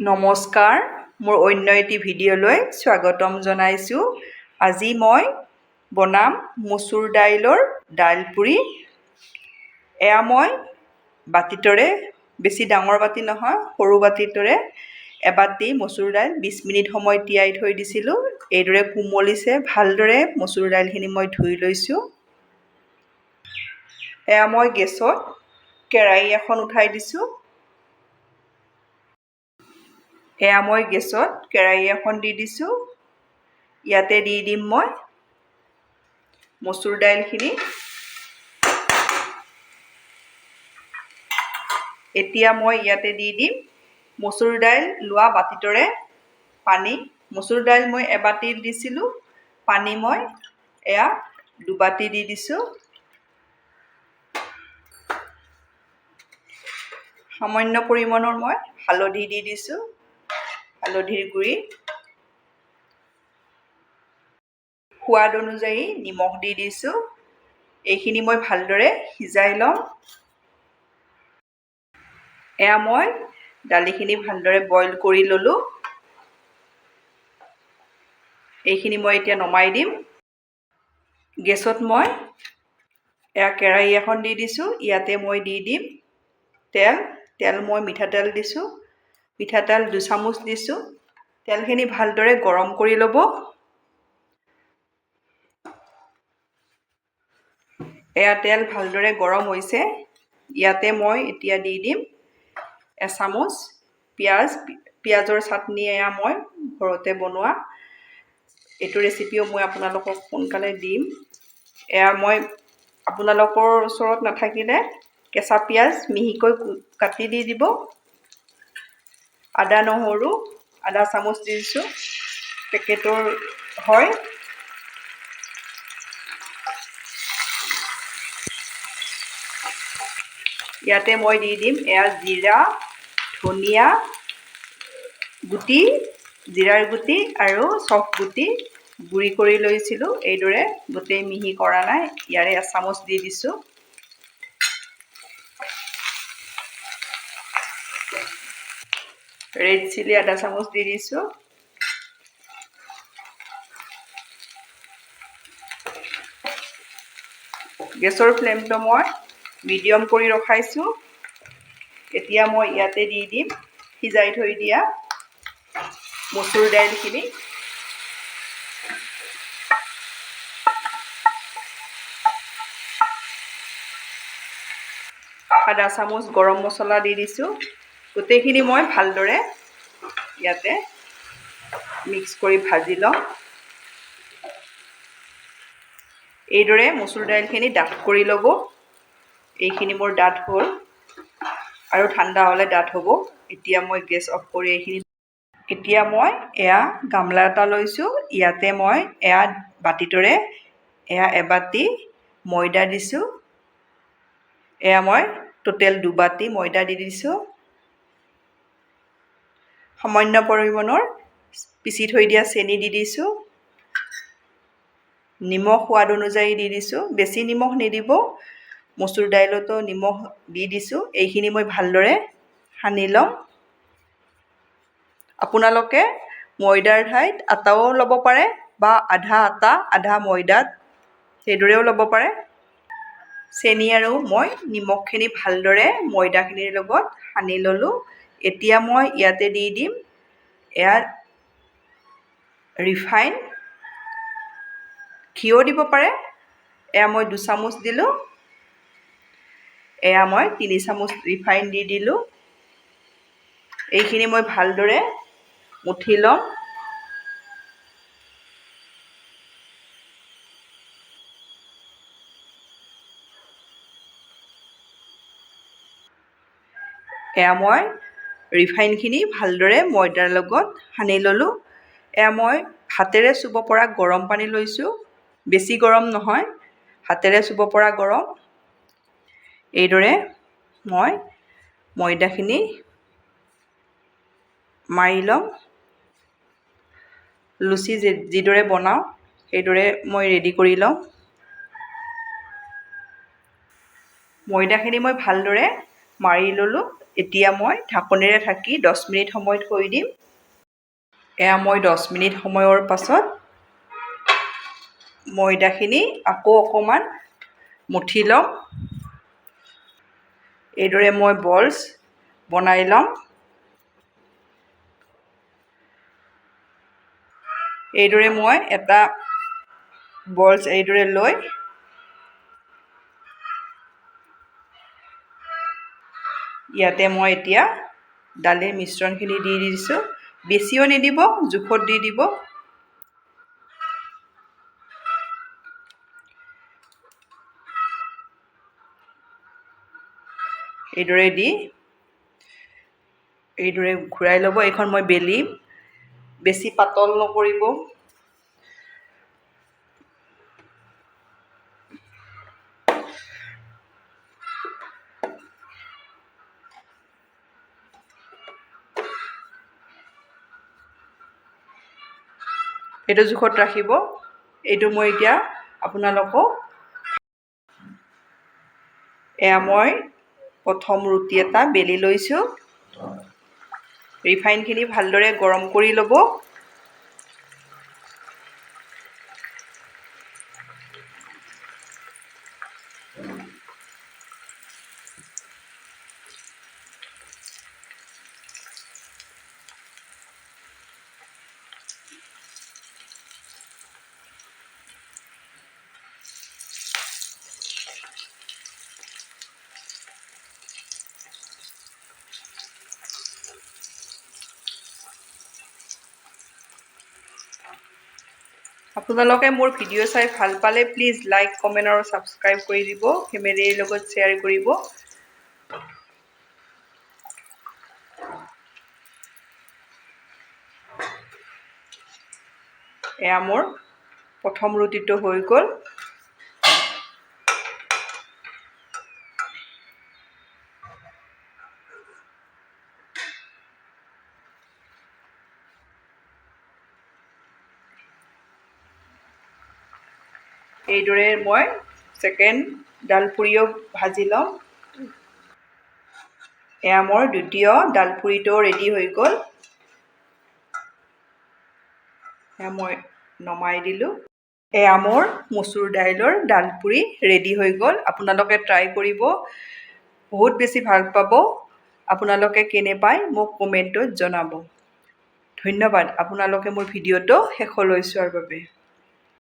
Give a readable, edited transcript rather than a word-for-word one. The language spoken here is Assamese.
নমস্কাৰ, মোৰ অন্য এটি ভিডিঅ'লৈ স্বাগতম জনাইছোঁ। আজি মই বনাম মচুৰ দাইলৰ দাইল পুৰি। এয়া মই বাতিটোৰে, বেছি ডাঙৰ বাতি নহয়, সৰু বাতিটোৰে এবাতি মচুৰ দাইল 20 মিনিট সময় তিয়াই থৈ দিছিলোঁ। এইদৰে কোমলিছে। ভালদৰে মচুৰ দাইলখিনি মই ধুই লৈছোঁ। এয়া মই গেছত কেৰাহী এখন উঠাই দিছোঁ। এয়া মই গেছত কেৰাহী এখন দি দিছোঁ। ইয়াতে দি দিম মই মচুৰ দাইলখিনি। এতিয়া মই ইয়াতে দি দিম মচুৰ দাইল লোৱা বাতিটোৰে পানী। মচুৰ দাইল মই এবাতি দিছিলোঁ, পানী মই এয়া দুবাতি দি দিছোঁ। সামান্য পৰিমাণৰ মই হালধি দি দিছোঁ, হালধিৰ গুড়ি। সোৱাদ অনুযায়ী নিমখ দি দিছোঁ। এইখিনি মই ভালদৰে সিজাই ল'ম। এয়া মই দালিখিনি ভালদৰে বইল কৰি ল'লোঁ। এইখিনি মই এতিয়া নমাই দিম। গেছত মই এয়া কেৰাহী এখন দি দিছোঁ। ইয়াতে মই দি দিম তেল মই মিঠাতেল দিছোঁ। মিঠাতেল 2 চামুচ দিছোঁ। তেলখিনি ভালদৰে গৰম কৰি ল'ব। এয়া তেল ভালদৰে গৰম হৈছে। ইয়াতে মই এতিয়া দি দিম এচামুচ পিঁয়াজৰ চাটনি। এয়া মই ঘৰতে বনোৱা। এইটো ৰেচিপিও মই আপোনালোকক সোনকালে দিম। এয়া মই আপোনালোকৰ ওচৰত নাথাকিলে কেঁচা পিঁয়াজ মিহিকৈ কাটি দি দিব। আদা নহৰু আধা চামুচ দি দিছোঁ, পেকেটৰ হয়। ইয়াতে মই দি দিম এয়া জিৰা, ধনিয়া গুটি, জিৰাৰ গুটি আৰু চফ গুটি গুড়ি কৰি লৈছিলোঁ। এইদৰে গোটেই মিহি কৰা নাই। ইয়াৰে এচামুচ দি দিছোঁ। ৰেড চিলি আধা চামুচ দি দিছোঁ। গেছৰ ফ্লেমটো মই মিডিয়াম কৰি ৰখাইছোঁ। এতিয়া মই ইয়াতে দি দিম সিজাই থৈ দিয়া মচুৰ দাইলখিনি। আধা চামুচ গৰম মছলা দি দিছোঁ। গোটেইখিনি মই ভালদৰে ইয়াতে মিক্স কৰি ভাজি ল'ম। এইদৰে মচুৰ দাইলখিনি ডাঠ কৰি ল'ব। এইখিনি মোৰ ডাঠ হ'ল আৰু ঠাণ্ডা হ'লে ডাঠ হ'ব। এতিয়া মই গেছ অফ কৰি এতিয়া মই এয়া গামলা এটা লৈছোঁ। ইয়াতে মই এয়া বাতিটোৰে এয়া এবাতি ময়দা দিছোঁ। এয়া মই টোটেল 2 বাতি ময়দা দি দিছোঁ। সামান্য পৰিমাণৰ পিচি থৈ দিয়া চেনি দি দিছোঁ। নিমখ সোৱাদ অনুযায়ী দি দিছোঁ। বেছি নিমখ নিদিব, মচুৰ দাইলতো নিমখ দি দিছোঁ। এইখিনি মই ভালদৰে সানি ল'ম। আপোনালোকে ময়দাৰ ঠাইত আটাও ল'ব পাৰে বা আধা আটা আধা ময়দাত সেইদৰেও ল'ব পাৰে। চেনি আৰু মই নিমখখিনি ভালদৰে ময়দাখিনিৰ লগত সানি ল'লোঁ। এতিয়া মই ইয়াতে দি দিম এয়া ৰিফাইন, ঘিও দিব পাৰে। এয়া মই 2 চামুচ দিলোঁ। এয়া মই 3 চামুচ ৰিফাইন দি দিলোঁ। এইখিনি মই ভালদৰে মুঠি ল'ম। এয়া মই ৰিফাইনখিনি ভালদৰে ময়দাৰ লগত সানি ল'লোঁ। এয়া মই হাতেৰে চুব পৰা গৰম পানী লৈছোঁ। বেছি গৰম নহয়, হাতেৰে চুব পৰা গৰম। এইদৰে মই ময়দাখিনি মাৰি ল'ম। লুচি যিদৰে বনাওঁ সেইদৰে মই ৰেডি কৰি লওঁ। ময়দাখিনি মই ভালদৰে মাৰি ল'লোঁ। এতিয়া মই ঢাকনিৰে ঢাকি 10 মিনিট সময় থৈ দিম। এয়া মই 10 মিনিট সময়ৰ পাছত ময়দাখিনি আকৌ অকণমান মুঠি ল'ম। এইদৰে মই বলছ বনাই ল'ম। এইদৰে মই এটা বলছ এইদৰে লৈ ইয়াতে মই এতিয়া দালিৰ মিশ্ৰণখিনি দি দিছোঁ। বেছিও নিদিব, জোখত দি দিব। এইদৰে দি এইদৰে ঘূৰাই ল'ব। এইখন মই বেলিম, বেছি পাতল নকৰিব। এইটো জোখত ৰাখিব। এইটো মই এতিয়া আপোনালোকক এয়া মই প্ৰথম ৰুটি এটা বেলি লৈছোঁ। ৰিফাইনখিনি ভালদৰে গৰম কৰি ল'ব। আপোনালোকে মোৰ ভিডিঅ' চাই ভাল পালে প্লিজ লাইক, কমেণ্ট আৰু ছাবস্ক্ৰাইব কৰি দিব। ফেমিলিৰ লগত শ্বেয়াৰ কৰিব। এয়া মোৰ প্ৰথম ৰুটিটো হৈ গ'ল। এইদৰে মই ছেকেণ্ড ডালপুৰিও ভাজি ল'ম। এয়া মোৰ দ্বিতীয় ডালপুৰিটো ৰেডি হৈ গ'ল। এয়া মই নমাই দিলোঁ। এয়া মোৰ মচুৰ দাইলৰ ডালপুৰি ৰেডি হৈ গ'ল। আপোনালোকে ট্ৰাই কৰিব, বহুত বেছি ভাল পাব। আপোনালোকে কেনে পায় মোক কমেণ্টত জনাব। ধন্যবাদ আপোনালোকে মোৰ ভিডিঅ'টো শেষলৈ চোৱাৰ বাবে।